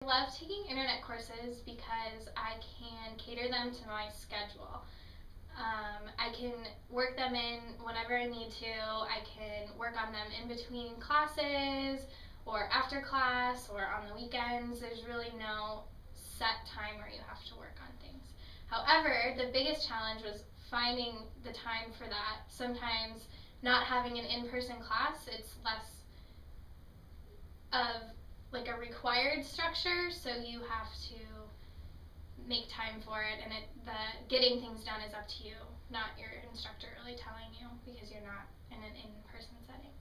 I love taking internet courses because I can cater them to my schedule. I can work them in whenever I need to. I can work on them in between classes or after class or on the weekends. There's really no set time where you have to work on things. However, the biggest challenge was finding the time for that. Sometimes not having an in-person class, it's less of like a required structure, so you have to make time for it, and the getting things done is up to you, not your instructor really telling you, because you're not in an in-person setting.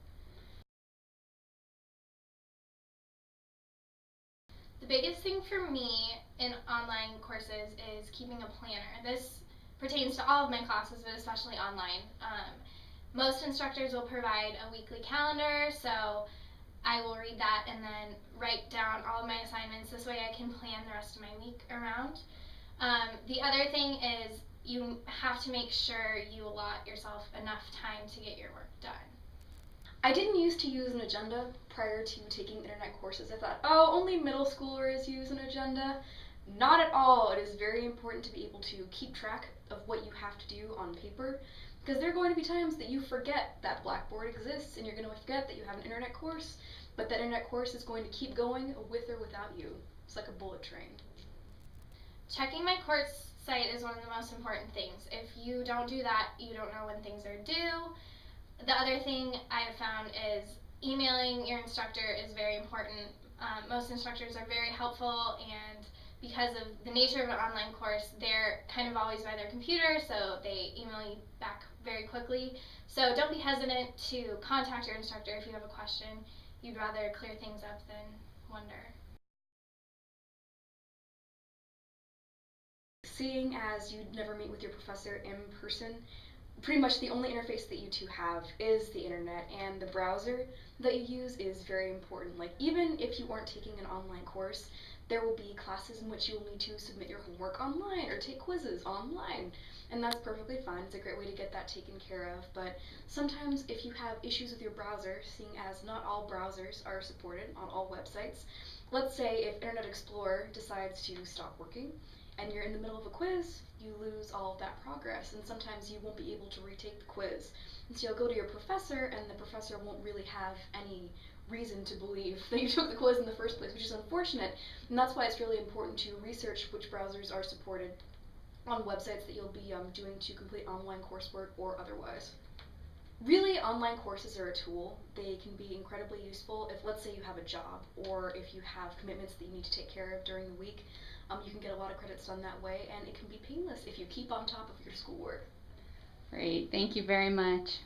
The biggest thing for me in online courses is keeping a planner. This pertains to all of my classes, but especially online. Most instructors will provide a weekly calendar, so I will read that and then write down all of my assignments. This way I can plan the rest of my week around. The other thing is you have to make sure you allot yourself enough time to get your work done. I didn't used to use an agenda prior to taking internet courses. I thought, oh, only middle schoolers use an agenda. Not at all. It is very important to be able to keep track of what you have to do on paper, because there are going to be times that you forget that Blackboard exists and you're going to forget that you have an internet course, but that internet course is going to keep going with or without you. It's like a bullet train. Checking my course site is one of the most important things. If you don't do that, you don't know when things are due. The other thing I have found is emailing your instructor is very important. Most instructors are very helpful, and because of the nature of an online course, they're kind of always by their computer, so they email you back very quickly. So don't be hesitant to contact your instructor if you have a question. You'd rather clear things up than wonder. Seeing as you never meet with your professor in person, pretty much the only interface that you two have is the internet, and the browser that you use is very important. Like, even if you aren't taking an online course, there will be classes in which you will need to submit your homework online or take quizzes online, and that's perfectly fine. It's a great way to get that taken care of. But sometimes if you have issues with your browser, seeing as not all browsers are supported on all websites, let's say if Internet Explorer decides to stop working and you're in the middle of a quiz, you lose all of that progress, and sometimes you won't be able to retake the quiz. And so you'll go to your professor, and the professor won't really have any reason to believe that you took the quiz in the first place, which is unfortunate. And that's why it's really important to research which browsers are supported on websites that you'll be doing to complete online coursework or otherwise. Really, online courses are a tool. They can be incredibly useful if, let's say, you have a job, or if you have commitments that you need to take care of during the week. You can get a lot of credits done that way, and it can be painless if you keep on top of your schoolwork. Great, thank you very much.